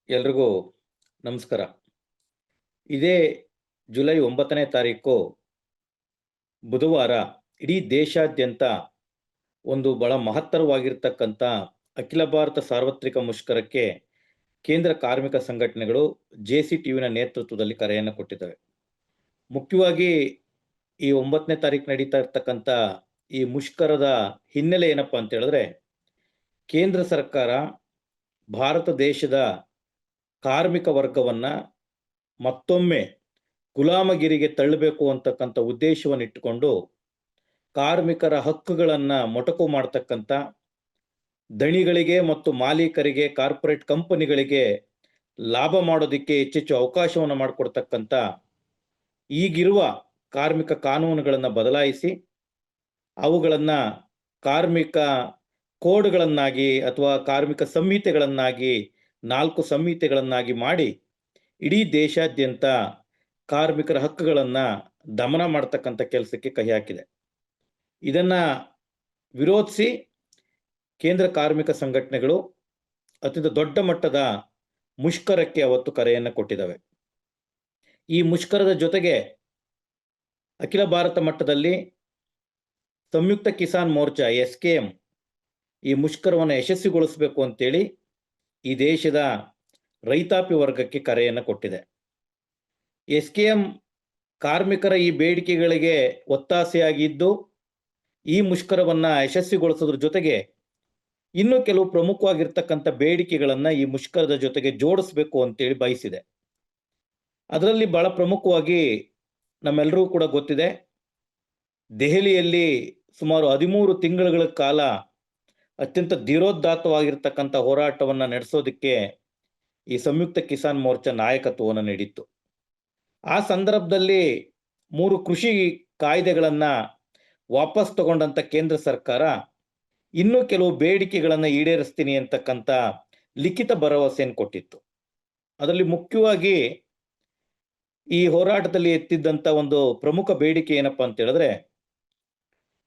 ಎಲ್ರಿಗೂ ನಮಸ್ಕಾರ. ಇದೇ ಜುಲೈ 9ನೇ ತಾರೀಕು ಬುಧವಾರ ಇಡೀ ದೇಶಾದ್ಯಂತ ಒಂದು ಬಹಳ ಮಹತ್ತರವಾಗಿರ್ತಕ್ಕಂಥ ಅಖಿಲ ಭಾರತ ಸಾರ್ವತ್ರಿಕ ಮುಷ್ಕರಕ್ಕೆ ಕೇಂದ್ರ ಕಾರ್ಮಿಕ ಸಂಘಟನೆಗಳು ಜೆಸಿಟಿಯುವಿನ ನೇತೃತ್ವದಲ್ಲಿ ಕರೆಯನ್ನು ಕೊಟ್ಟಿದ್ದಾವೆ. ಮುಖ್ಯವಾಗಿ ಈ 9ನೇ ತಾರೀಕು ನಡೀತಾ ಇರ್ತಕ್ಕಂಥ ಈ ಮುಷ್ಕರದ ಹಿನ್ನೆಲೆ ಏನಪ್ಪಾ ಅಂತ ಹೇಳಿದ್ರೆ, ಕೇಂದ್ರ ಸರ್ಕಾರ ಭಾರತ ದೇಶದ ಕಾರ್ಮಿಕ ವರ್ಗವನ್ನ ಮತ್ತೊಮ್ಮೆ ಗುಲಾಮಗಿರಿಗೆ ತಳ್ಳಬೇಕು ಅಂತಕ್ಕಂಥ ಉದ್ದೇಶವನ್ನು ಇಟ್ಟುಕೊಂಡು ಕಾರ್ಮಿಕರ ಹಕ್ಕುಗಳನ್ನ ಮೊಟಕು ಮಾಡ್ತಕ್ಕಂಥ ದಣಿಗಳಿಗೆ ಮತ್ತು ಮಾಲೀಕರಿಗೆ, ಕಾರ್ಪೊರೇಟ್ ಕಂಪನಿಗಳಿಗೆ ಲಾಭ ಮಾಡೋದಕ್ಕೆ ಹೆಚ್ಚೆಚ್ಚು ಅವಕಾಶವನ್ನು ಮಾಡಿಕೊಡ್ತಕ್ಕಂಥ ಈಗಿರುವ ಕಾರ್ಮಿಕ ಕಾನೂನುಗಳನ್ನು ಬದಲಾಯಿಸಿ ಅವುಗಳನ್ನ ಕಾರ್ಮಿಕ ಕೋಡ್ಗಳನ್ನಾಗಿ ಅಥವಾ ಕಾರ್ಮಿಕ ಸಂಹಿತೆಗಳನ್ನಾಗಿ 4 ಸಂಹಿತೆಗಳನ್ನಾಗಿ ಮಾಡಿ ಇಡೀ ದೇಶಾದ್ಯಂತ ಕಾರ್ಮಿಕರ ಹಕ್ಕುಗಳನ್ನು ದಮನ ಮಾಡ್ತಕ್ಕಂಥ ಕೆಲಸಕ್ಕೆ ಕೈ ಹಾಕಿದೆ. ಇದನ್ನ ವಿರೋಧಿಸಿ ಕೇಂದ್ರ ಕಾರ್ಮಿಕ ಸಂಘಟನೆಗಳು ಅತ್ಯಂತ ದೊಡ್ಡ ಮಟ್ಟದ ಮುಷ್ಕರಕ್ಕೆ ಅವತ್ತು ಕರೆಯನ್ನು ಕೊಟ್ಟಿದ್ದಾವೆ. ಈ ಮುಷ್ಕರದ ಜೊತೆಗೆ ಅಖಿಲ ಭಾರತ ಮಟ್ಟದಲ್ಲಿ ಸಂಯುಕ್ತ ಕಿಸಾನ್ ಮೋರ್ಚಾ SKM ಈ ಮುಷ್ಕರವನ್ನು ಯಶಸ್ವಿಗೊಳಿಸಬೇಕು ಅಂತೇಳಿ ಈ ದೇಶದ ರೈತಾಪಿ ವರ್ಗಕ್ಕೆ ಕರೆಯನ್ನು ಕೊಟ್ಟಿದೆ. SKM ಕಾರ್ಮಿಕರ ಈ ಬೇಡಿಕೆಗಳಿಗೆ ಒತ್ತಾಸೆಯಾಗಿದ್ದು ಈ ಮುಷ್ಕರವನ್ನು ಯಶಸ್ವಿಗೊಳಿಸೋದ್ರ ಜೊತೆಗೆ ಇನ್ನೂ ಕೆಲವು ಪ್ರಮುಖವಾಗಿರ್ತಕ್ಕಂಥ ಬೇಡಿಕೆಗಳನ್ನು ಈ ಮುಷ್ಕರದ ಜೊತೆಗೆ ಜೋಡಿಸಬೇಕು ಅಂತೇಳಿ ಬಯಸಿದೆ. ಅದರಲ್ಲಿ ಬಹಳ ಪ್ರಮುಖವಾಗಿ ನಮ್ಮೆಲ್ಲರಿಗೂ ಕೂಡ ಗೊತ್ತಿದೆ, ದೆಹಲಿಯಲ್ಲಿ ಸುಮಾರು 13 ತಿಂಗಳುಗಳ ಕಾಲ ಅತ್ಯಂತ ಧೀರೋದಾತ್ತವಾಗಿರ್ತಕ್ಕಂಥ ಹೋರಾಟವನ್ನು ನಡೆಸೋದಕ್ಕೆ ಈ ಸಂಯುಕ್ತ ಕಿಸಾನ್ ಮೋರ್ಚಾ ನಾಯಕತ್ವವನ್ನು ನೀಡಿತ್ತು. ಆ ಸಂದರ್ಭದಲ್ಲಿ 3 ಕೃಷಿ ಕಾಯ್ದೆಗಳನ್ನು ವಾಪಸ್ ತಗೊಂಡಂಥ ಕೇಂದ್ರ ಸರ್ಕಾರ ಇನ್ನೂ ಕೆಲವು ಬೇಡಿಕೆಗಳನ್ನು ಈಡೇರಿಸ್ತೀನಿ ಅಂತಕ್ಕಂಥ ಲಿಖಿತ ಭರವಸೆಯನ್ನು ಕೊಟ್ಟಿತ್ತು. ಅದರಲ್ಲಿ ಮುಖ್ಯವಾಗಿ ಈ ಹೋರಾಟದಲ್ಲಿ ಎತ್ತಿದ್ದಂಥ ಒಂದು ಪ್ರಮುಖ ಬೇಡಿಕೆ ಏನಪ್ಪಾ ಅಂತ ಹೇಳಿದ್ರೆ,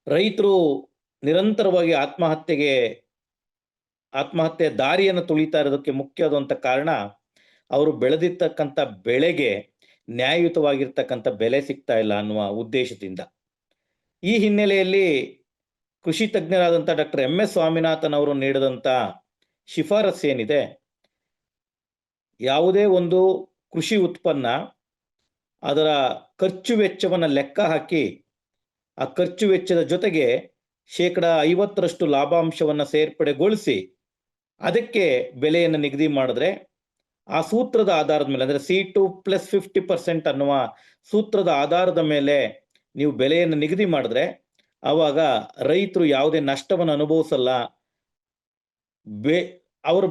ರೈತರು ನಿರಂತರವಾಗಿ ಆತ್ಮಹತ್ಯೆ ದಾರಿಯನ್ನು ತುಳಿತಾ ಇರೋದಕ್ಕೆ ಮುಖ್ಯವಾದಂಥ ಕಾರಣ ಅವರು ಬೆಳೆದಿರ್ತಕ್ಕಂಥ ಬೆಳೆಗೆ ನ್ಯಾಯಯುತವಾಗಿರ್ತಕ್ಕಂಥ ಬೆಲೆ ಸಿಗ್ತಾ ಇಲ್ಲ ಅನ್ನುವ ಉದ್ದೇಶದಿಂದ. ಈ ಹಿನ್ನೆಲೆಯಲ್ಲಿ ಕೃಷಿ ತಜ್ಞರಾದಂಥ ಡಾಕ್ಟರ್ MS ಸ್ವಾಮಿನಾಥನ್ ಅವರು ನೀಡಿದಂಥ ಶಿಫಾರಸು ಏನಿದೆ, ಯಾವುದೇ ಒಂದು ಕೃಷಿ ಉತ್ಪನ್ನ ಅದರ ಖರ್ಚು ವೆಚ್ಚವನ್ನು ಲೆಕ್ಕ ಹಾಕಿ ಆ ಖರ್ಚು ವೆಚ್ಚದ ಜೊತೆಗೆ 50% ಲಾಭಾಂಶವನ್ನು ಸೇರ್ಪಡೆಗೊಳಿಸಿ ಅದಕ್ಕೆ ಬೆಲೆಯನ್ನು ನಿಗದಿ ಮಾಡಿದ್ರೆ, ಆ ಸೂತ್ರದ ಆಧಾರದ ಮೇಲೆ ಅಂದರೆ C2 + 50% ಅನ್ನುವ ಸೂತ್ರದ ಆಧಾರದ ಮೇಲೆ ನೀವು ಬೆಲೆಯನ್ನು ನಿಗದಿ ಮಾಡಿದ್ರೆ ಆವಾಗ ರೈತರು ಯಾವುದೇ ನಷ್ಟವನ್ನು ಅನುಭವಿಸಲ್ಲ. ಅವರು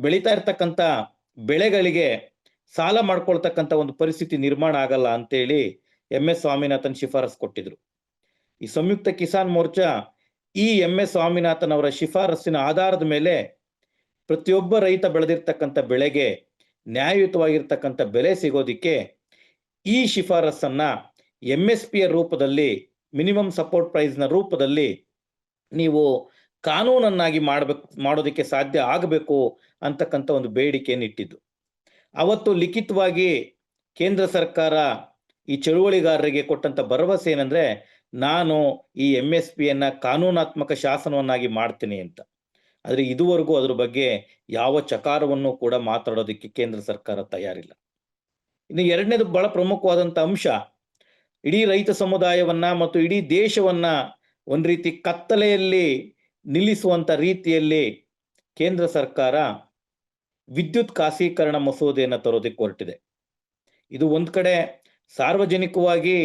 ಬೆಳೀತಾ ಇರ್ತಕ್ಕಂಥ ಬೆಳೆಗಳಿಗೆ ಸಾಲ ಮಾಡ್ಕೊಳ್ತಕ್ಕಂಥ ಒಂದು ಪರಿಸ್ಥಿತಿ ನಿರ್ಮಾಣ ಆಗಲ್ಲ ಅಂತೇಳಿ MS ಸ್ವಾಮಿನಾಥನ್ ಶಿಫಾರಸು ಕೊಟ್ಟಿದ್ರು. ಈ ಸಂಯುಕ್ತ ಕಿಸಾನ್ ಮೋರ್ಚಾ ಈ MS ಸ್ವಾಮಿನಾಥನ್ ಅವರ ಶಿಫಾರಸ್ಸಿನ ಆಧಾರದ ಮೇಲೆ ಪ್ರತಿಯೊಬ್ಬ ರೈತ ಬೆಳೆದಿರ್ತಕ್ಕಂಥ ಬೆಳೆಗೆ ನ್ಯಾಯಯುತವಾಗಿರ್ತಕ್ಕಂಥ ಬೆಲೆ ಸಿಗೋದಿಕ್ಕೆ ಈ ಶಿಫಾರಸನ್ನ MSPಯ ರೂಪದಲ್ಲಿ, ಮಿನಿಮಮ್ ಸಪೋರ್ಟ್ ಪ್ರೈಸ್ನ ರೂಪದಲ್ಲಿ ನೀವು ಕಾನೂನನ್ನಾಗಿ ಮಾಡೋದಕ್ಕೆ ಸಾಧ್ಯ ಆಗಬೇಕು ಅಂತಕ್ಕಂಥ ಒಂದು ಬೇಡಿಕೆಯನ್ನು ಇಟ್ಟಿದ್ದು. ಅವತ್ತು ಲಿಖಿತವಾಗಿ ಕೇಂದ್ರ ಸರ್ಕಾರ ಈ ಚಳುವಳಿಗಾರರಿಗೆ ಕೊಟ್ಟಂತ ಭರವಸೆ ಏನಂದ್ರೆ, ನಾನು ಈ MSPಯನ್ನ ಕಾನೂನಾತ್ಮಕ ಶಾಸನವನ್ನಾಗಿ ಮಾಡ್ತೀನಿ ಅಂತ. ಆದರೆ ಇದುವರೆಗೂ ಅದ್ರ ಬಗ್ಗೆ ಯಾವ ಚಕಾರವನ್ನು ಕೂಡ ಮಾತಾಡೋದಕ್ಕೆ ಕೇಂದ್ರ ಸರ್ಕಾರ ತಯಾರಿಲ್ಲ. ಇನ್ನು ಎರಡನೇದು ಬಹಳ ಪ್ರಮುಖವಾದಂಥ ಅಂಶ, ಇಡೀ ರೈತ ಸಮುದಾಯವನ್ನ ಮತ್ತು ಇಡೀ ದೇಶವನ್ನ ಒಂದು ರೀತಿ ಕತ್ತಲೆಯಲ್ಲಿ ನಿಲ್ಲಿಸುವಂತ ರೀತಿಯಲ್ಲಿ ಕೇಂದ್ರ ಸರ್ಕಾರ ವಿದ್ಯುತ್ ಖಾಸಗೀಕರಣ ಮಸೂದೆಯನ್ನು ತರೋದಕ್ಕೆ ಹೊರಟಿದೆ. ಇದು ಒಂದ್ ಕಡೆ ಸಾರ್ವಜನಿಕವಾಗಿ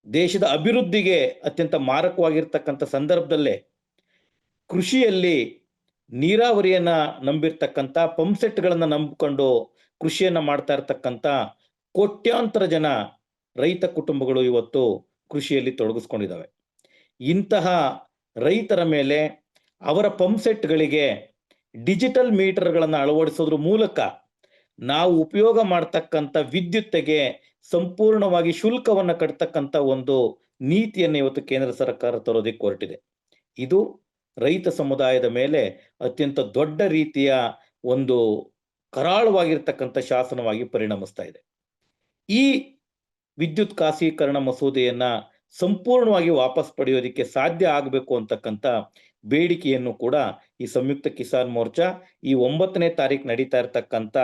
ದೇಶದ ಅಭಿವೃದ್ಧಿಗೆ ಅತ್ಯಂತ ಮಾರಕವಾಗಿರ್ತಕ್ಕಂಥ ಸಂದರ್ಭದಲ್ಲೇ ಕೃಷಿಯಲ್ಲಿ ನೀರಾವರಿಯನ್ನ ನಂಬಿರ್ತಕ್ಕಂಥ, ಪಂಪ್ಸೆಟ್ಗಳನ್ನು ನಂಬಿಕೊಂಡು ಕೃಷಿಯನ್ನ ಮಾಡ್ತಾ ಇರ್ತಕ್ಕಂಥ ಕೋಟ್ಯಾಂತರ ಜನ ರೈತ ಕುಟುಂಬಗಳು ಇವತ್ತು ಕೃಷಿಯಲ್ಲಿ ತೊಡಗಿಸ್ಕೊಂಡಿದ್ದಾವೆ. ಇಂತಹ ರೈತರ ಮೇಲೆ ಅವರ ಪಂಪ್ಸೆಟ್ಗಳಿಗೆ ಡಿಜಿಟಲ್ ಮೀಟರ್ಗಳನ್ನು ಅಳವಡಿಸೋದ್ರ ಮೂಲಕ ನಾವು ಉಪಯೋಗ ಮಾಡ್ತಕ್ಕಂಥ ವಿದ್ಯುತ್ತಿಗೆ ಸಂಪೂರ್ಣವಾಗಿ ಶುಲ್ಕವನ್ನು ಕಟ್ತಕ್ಕಂಥ ಒಂದು ನೀತಿಯನ್ನು ಇವತ್ತು ಕೇಂದ್ರ ಸರ್ಕಾರ ತರೋದಕ್ಕೆ ಹೊರಟಿದೆ. ಇದು ರೈತ ಸಮುದಾಯದ ಮೇಲೆ ಅತ್ಯಂತ ದೊಡ್ಡ ರೀತಿಯ ಒಂದು ಕರಾಳವಾಗಿರ್ತಕ್ಕಂಥ ಶಾಸನವಾಗಿ ಪರಿಣಮಿಸ್ತಾ ಇದೆ. ಈ ವಿದ್ಯುತ್ ಖಾಸಗೀಕರಣ ಮಸೂದೆಯನ್ನ ಸಂಪೂರ್ಣವಾಗಿ ವಾಪಸ್ ಪಡೆಯೋದಕ್ಕೆ ಸಾಧ್ಯ ಆಗಬೇಕು ಅಂತಕ್ಕಂಥ ಬೇಡಿಕೆಯನ್ನು ಕೂಡ ಈ ಸಂಯುಕ್ತ ಕಿಸಾನ್ ಮೋರ್ಚಾ ಈ 9ನೇ ತಾರೀಕು ನಡೀತಾ ಇರತಕ್ಕಂಥ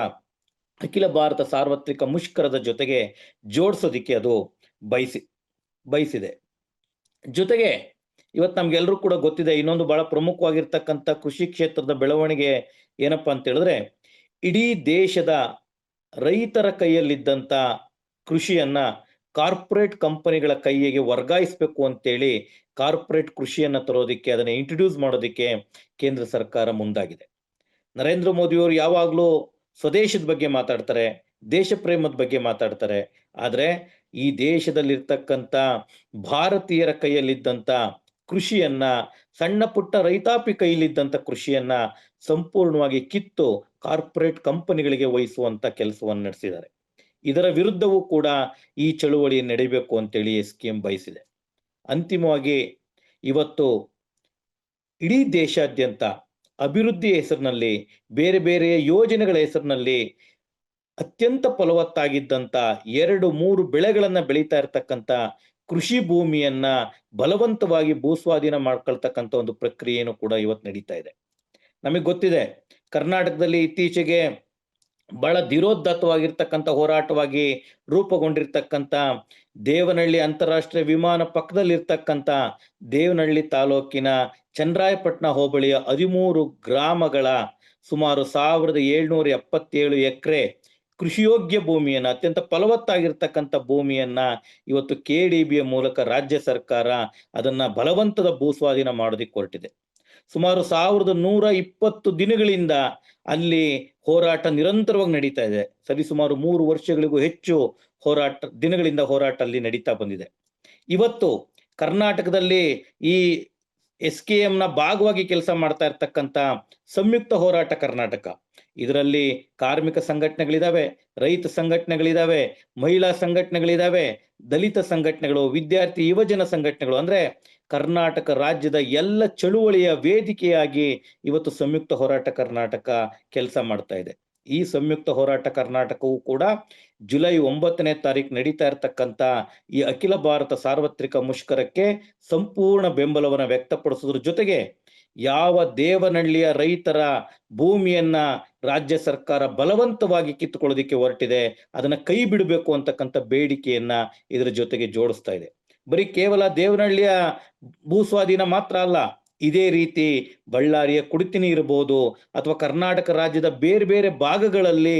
ಅಖಿಲ ಭಾರತ ಸಾರ್ವತ್ರಿಕ ಮುಷ್ಕರದ ಜೊತೆಗೆ ಜೋಡಿಸೋದಿಕ್ಕೆ ಅದು ಬಯಸಿದೆ. ಜೊತೆಗೆ ಇವತ್ತು ನಮ್ಗೆಲ್ರೂ ಕೂಡ ಗೊತ್ತಿದೆ, ಇನ್ನೊಂದು ಬಹಳ ಪ್ರಮುಖವಾಗಿರ್ತಕ್ಕಂಥ ಕೃಷಿ ಕ್ಷೇತ್ರದ ಬೆಳವಣಿಗೆ ಏನಪ್ಪಾ ಅಂತ ಹೇಳಿದ್ರೆ, ಇಡೀ ದೇಶದ ರೈತರ ಕೈಯಲ್ಲಿದ್ದಂಥ ಕೃಷಿಯನ್ನ ಕಾರ್ಪೊರೇಟ್ ಕಂಪನಿಗಳ ಕೈಗೆ ವರ್ಗಾಯಿಸಬೇಕು ಅಂತೇಳಿ ಕಾರ್ಪೊರೇಟ್ ಕೃಷಿಯನ್ನ ತರೋದಕ್ಕೆ, ಅದನ್ನ ಇಂಟ್ರೊಡ್ಯೂಸ್ ಮಾಡೋದಕ್ಕೆ ಕೇಂದ್ರ ಸರ್ಕಾರ ಮುಂದಾಗಿದೆ. ನರೇಂದ್ರ ಮೋದಿಯವರು ಯಾವಾಗಲೂ ಸ್ವದೇಶದ ಬಗ್ಗೆ ಮಾತಾಡ್ತಾರೆ, ದೇಶ ಪ್ರೇಮದ ಬಗ್ಗೆ ಮಾತಾಡ್ತಾರೆ. ಆದ್ರೆ ಈ ದೇಶದಲ್ಲಿರ್ತಕ್ಕಂಥ ಭಾರತೀಯರ ಕೈಯಲ್ಲಿದ್ದಂಥ ಕೃಷಿಯನ್ನ, ಸಣ್ಣ ಪುಟ್ಟ ರೈತಾಪಿ ಕೈಯಲ್ಲಿದ್ದಂಥ ಕೃಷಿಯನ್ನ ಸಂಪೂರ್ಣವಾಗಿ ಕಿತ್ತು ಕಾರ್ಪೊರೇಟ್ ಕಂಪನಿಗಳಿಗೆ ವಹಿಸುವಂತ ಕೆಲಸವನ್ನು ನಡೆಸಿದ್ದಾರೆ. ಇದರ ವಿರುದ್ಧವೂ ಕೂಡ ಈ ಚಳುವಳಿ ನಡೀಬೇಕು ಅಂತೇಳಿ SKM ಬಯಸಿದೆ. ಅಂತಿಮವಾಗಿ ಇವತ್ತು ಇಡೀ ದೇಶಾದ್ಯಂತ ಅಭಿವೃದ್ಧಿ ಹೆಸರಿನಲ್ಲಿ, ಬೇರೆ ಬೇರೆ ಯೋಜನೆಗಳ ಹೆಸರಿನಲ್ಲಿ ಅತ್ಯಂತ ಫಲವತ್ತಾಗಿದ್ದಂತ 2-3 ಬೆಳೆಗಳನ್ನ ಬೆಳೀತಾ ಇರತಕ್ಕಂಥ ಕೃಷಿ ಭೂಮಿಯನ್ನ ಬಲವಂತವಾಗಿ ಭೂಸ್ವಾಧೀನ ಮಾಡ್ಕೊಳ್ತಕ್ಕಂಥ ಒಂದು ಪ್ರಕ್ರಿಯೆಯನ್ನು ಕೂಡ ಇವತ್ತು ನಡೀತಾ ಇದೆ. ನಮಗೆ ಗೊತ್ತಿದೆ, ಕರ್ನಾಟಕದಲ್ಲಿ ಇತ್ತೀಚೆಗೆ ಬಹಳ ಧೀರೋದಾತ್ತವಾಗಿರ್ತಕ್ಕಂಥ ಹೋರಾಟವಾಗಿ ರೂಪುಗೊಂಡಿರ್ತಕ್ಕಂಥ ದೇವನಹಳ್ಳಿ ಅಂತಾರಾಷ್ಟ್ರೀಯ ವಿಮಾನ ಪಕ್ಕದಲ್ಲಿರ್ತಕ್ಕಂಥ ದೇವನಹಳ್ಳಿ ತಾಲೂಕಿನ ಚನ್ನರಾಯಪಟ್ಟಣ ಹೋಬಳಿಯ 13 ಗ್ರಾಮಗಳ ಸುಮಾರು 1777 ಎಕರೆ ಕೃಷಿಯೋಗ್ಯ ಭೂಮಿಯನ್ನ, ಅತ್ಯಂತ ಫಲವತ್ತಾಗಿರ್ತಕ್ಕಂಥ ಭೂಮಿಯನ್ನ ಇವತ್ತು KDBಯ ಮೂಲಕ ರಾಜ್ಯ ಸರ್ಕಾರ ಅದನ್ನ ಬಲವಂತದ ಭೂಸ್ವಾಧೀನ ಮಾಡೋದಿಕ್ಕೆ ಹೊರಟಿದೆ. ಸುಮಾರು 1120 ದಿನಗಳಿಂದ ಅಲ್ಲಿ ಹೋರಾಟ ನಿರಂತರವಾಗಿ ನಡೀತಾ ಇದೆ. ಸರಿಸುಮಾರು 3 ವರ್ಷಗಳಿಗೂ ಹೆಚ್ಚು ದಿನಗಳಿಂದ ಹೋರಾಟ ಅಲ್ಲಿ ನಡೀತಾ ಬಂದಿದೆ. ಇವತ್ತು ಕರ್ನಾಟಕದಲ್ಲಿ ಈ SKMನ ಭಾಗವಾಗಿ ಕೆಲಸ ಮಾಡ್ತಾ ಇರ್ತಕ್ಕಂಥ ಸಂಯುಕ್ತ ಹೋರಾಟ ಕರ್ನಾಟಕ, ಇದರಲ್ಲಿ ಕಾರ್ಮಿಕ ಸಂಘಟನೆಗಳಿದಾವೆ, ರೈತ ಸಂಘಟನೆಗಳಿದಾವೆ, ಮಹಿಳಾ ಸಂಘಟನೆಗಳಿದಾವೆ, ದಲಿತ ಸಂಘಟನೆಗಳು, ವಿದ್ಯಾರ್ಥಿ ಯುವಜನ ಸಂಘಟನೆಗಳು, ಅಂದ್ರೆ ಕರ್ನಾಟಕ ರಾಜ್ಯದ ಎಲ್ಲ ಚಳುವಳಿಯ ವೇದಿಕೆಯಾಗಿ ಇವತ್ತು ಸಂಯುಕ್ತ ಹೋರಾಟ ಕರ್ನಾಟಕ ಕೆಲಸ ಮಾಡ್ತಾ ಇದೆ. ಈ ಸಂಯುಕ್ತ ಹೋರಾಟ ಕರ್ನಾಟಕವು ಕೂಡ ಜುಲೈ 9ನೇ ತಾರೀಕು ನಡೀತಾ ಇರತಕ್ಕಂಥ ಈ ಅಖಿಲ ಭಾರತ ಸಾರ್ವತ್ರಿಕ ಮುಷ್ಕರಕ್ಕೆ ಸಂಪೂರ್ಣ ಬೆಂಬಲವನ್ನು ವ್ಯಕ್ತಪಡಿಸೋದ್ರ ಜೊತೆಗೆ, ಯಾವ ದೇವನಹಳ್ಳಿಯ ರೈತರ ಭೂಮಿಯನ್ನ ರಾಜ್ಯ ಸರ್ಕಾರ ಬಲವಂತವಾಗಿ ಕಿತ್ತುಕೊಳ್ಳೋದಿಕ್ಕೆ ಹೊರಟಿದೆ, ಅದನ್ನ ಕೈ ಬಿಡಬೇಕು ಅಂತಕ್ಕಂಥ ಬೇಡಿಕೆಯನ್ನ ಇದರ ಜೊತೆಗೆ ಜೋಡಿಸ್ತಾ ಇದೆ. ಬರೀ ಕೇವಲ ದೇವನಹಳ್ಳಿಯ ಭೂಸ್ವಾಧೀನ ಮಾತ್ರ ಅಲ್ಲ, ಇದೇ ರೀತಿ ಬಳ್ಳಾರಿಯ ಕುಡಿತಿನಿ ಇರಬಹುದು, ಅಥವಾ ಕರ್ನಾಟಕ ರಾಜ್ಯದ ಬೇರೆ ಬೇರೆ ಭಾಗಗಳಲ್ಲಿ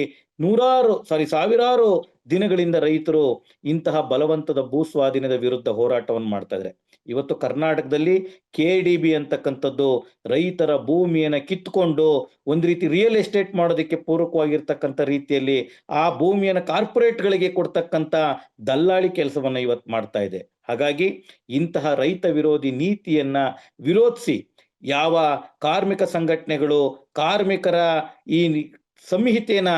ಸಾವಿರಾರು ದಿನಗಳಿಂದ ರೈತರು ಇಂತಹ ಬಲವಂತದ ಭೂಸ್ವಾಧೀನದ ವಿರುದ್ಧ ಹೋರಾಟವನ್ನು ಮಾಡ್ತಾ ಇದ್ದಾರೆ. ಇವತ್ತು ಕರ್ನಾಟಕದಲ್ಲಿ KDB ಅಂತಕ್ಕಂಥದ್ದು ರೈತರ ಭೂಮಿಯನ್ನ ಕಿತ್ಕೊಂಡು ಒಂದು ರೀತಿ ರಿಯಲ್ ಎಸ್ಟೇಟ್ ಮಾಡೋದಕ್ಕೆ ಪೂರಕವಾಗಿರ್ತಕ್ಕಂಥ ರೀತಿಯಲ್ಲಿ ಆ ಭೂಮಿಯನ್ನ ಕಾರ್ಪೊರೇಟ್ಗಳಿಗೆ ಕೊಡ್ತಕ್ಕಂಥ ದಲ್ಲಾಳಿ ಕೆಲಸವನ್ನ ಇವತ್ತು ಮಾಡ್ತಾ ಇದೆ. ಹಾಗಾಗಿ ಇಂತಹ ರೈತ ವಿರೋಧಿ ನೀತಿಯನ್ನ ವಿರೋಧಿಸಿ ಯಾವ ಕಾರ್ಮಿಕ ಸಂಘಟನೆಗಳು ಕಾರ್ಮಿಕರ ಈ ಸಂಹಿತೆಯನ್ನ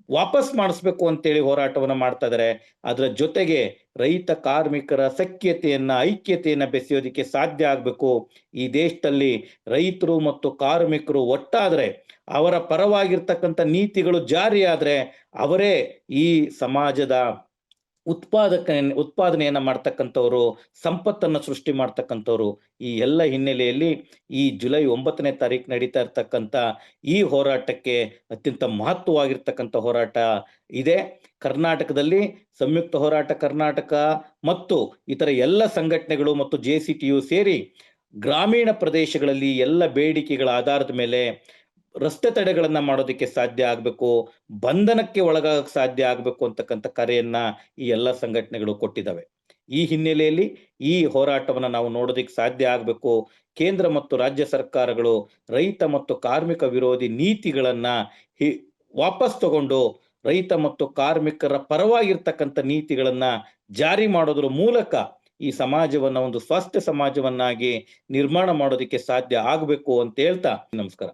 ವಾಪಸ್ ಮಾಡಿಸ್ಬೇಕು ಅಂತೇಳಿ ಹೋರಾಟವನ್ನ ಮಾಡ್ತಾ ಇದ್ದಾರೆ, ಅದರ ಜೊತೆಗೆ ರೈತ ಕಾರ್ಮಿಕರ ಐಕ್ಯತೆಯನ್ನ ಬೆಸೆಯೋದಿಕ್ಕೆ ಸಾಧ್ಯ ಆಗ್ಬೇಕು. ಈ ದೇಶದಲ್ಲಿ ರೈತರು ಮತ್ತು ಕಾರ್ಮಿಕರು ಒಟ್ಟಾದ್ರೆ, ಅವರ ಪರವಾಗಿರ್ತಕ್ಕಂಥ ನೀತಿಗಳು ಜಾರಿಯಾದ್ರೆ ಅವರೇ ಈ ಸಮಾಜದ ಉತ್ಪಾದನೆಯನ್ನ ಮಾಡ್ತಕ್ಕಂಥವ್ರು, ಸಂಪತ್ತನ್ನು ಸೃಷ್ಟಿ ಮಾಡ್ತಕ್ಕಂಥವ್ರು. ಈ ಎಲ್ಲ ಹಿನ್ನೆಲೆಯಲ್ಲಿ ಈ ಜುಲೈ 9ನೇ ತಾರೀಕು ನಡೀತಾ ಇರ್ತಕ್ಕಂಥ ಈ ಹೋರಾಟಕ್ಕೆ ಅತ್ಯಂತ ಮಹತ್ವವಾಗಿರ್ತಕ್ಕಂಥ ಹೋರಾಟ ಇದೆ. ಕರ್ನಾಟಕದಲ್ಲಿ ಸಂಯುಕ್ತ ಹೋರಾಟ ಕರ್ನಾಟಕ ಮತ್ತು ಇತರ ಎಲ್ಲ ಸಂಘಟನೆಗಳು ಮತ್ತು JCTU ಸೇರಿ ಗ್ರಾಮೀಣ ಪ್ರದೇಶಗಳಲ್ಲಿ ಎಲ್ಲ ಬೇಡಿಕೆಗಳ ಆಧಾರದ ಮೇಲೆ ರಸ್ತೆ ತಡೆಗಳನ್ನ ಮಾಡೋದಕ್ಕೆ ಸಾಧ್ಯ ಆಗ್ಬೇಕು, ಬಂಧನಕ್ಕೆ ಒಳಗಾಗಕ್ಕೆ ಸಾಧ್ಯ ಆಗ್ಬೇಕು ಅಂತಕ್ಕಂಥ ಕರೆಯನ್ನ ಈ ಎಲ್ಲ ಸಂಘಟನೆಗಳು ಕೊಟ್ಟಿದ್ದಾವೆ. ಈ ಹಿನ್ನೆಲೆಯಲ್ಲಿ ಈ ಹೋರಾಟವನ್ನ ನಾವು ನೋಡೋದಕ್ಕೆ ಸಾಧ್ಯ ಆಗ್ಬೇಕು. ಕೇಂದ್ರ ಮತ್ತು ರಾಜ್ಯ ಸರ್ಕಾರಗಳು ರೈತ ಮತ್ತು ಕಾರ್ಮಿಕ ವಿರೋಧಿ ನೀತಿಗಳನ್ನ ವಾಪಸ್ ತಗೊಂಡು ರೈತ ಮತ್ತು ಕಾರ್ಮಿಕರ ಪರವಾಗಿರ್ತಕ್ಕಂಥ ನೀತಿಗಳನ್ನ ಜಾರಿ ಮಾಡೋದ್ರ ಮೂಲಕ ಈ ಸಮಾಜವನ್ನ ಒಂದು ಸ್ವಾಸ್ಥ್ಯ ಸಮಾಜವನ್ನಾಗಿ ನಿರ್ಮಾಣ ಮಾಡೋದಕ್ಕೆ ಸಾಧ್ಯ ಆಗ್ಬೇಕು ಅಂತ ಹೇಳ್ತಾ ನಮಸ್ಕಾರ.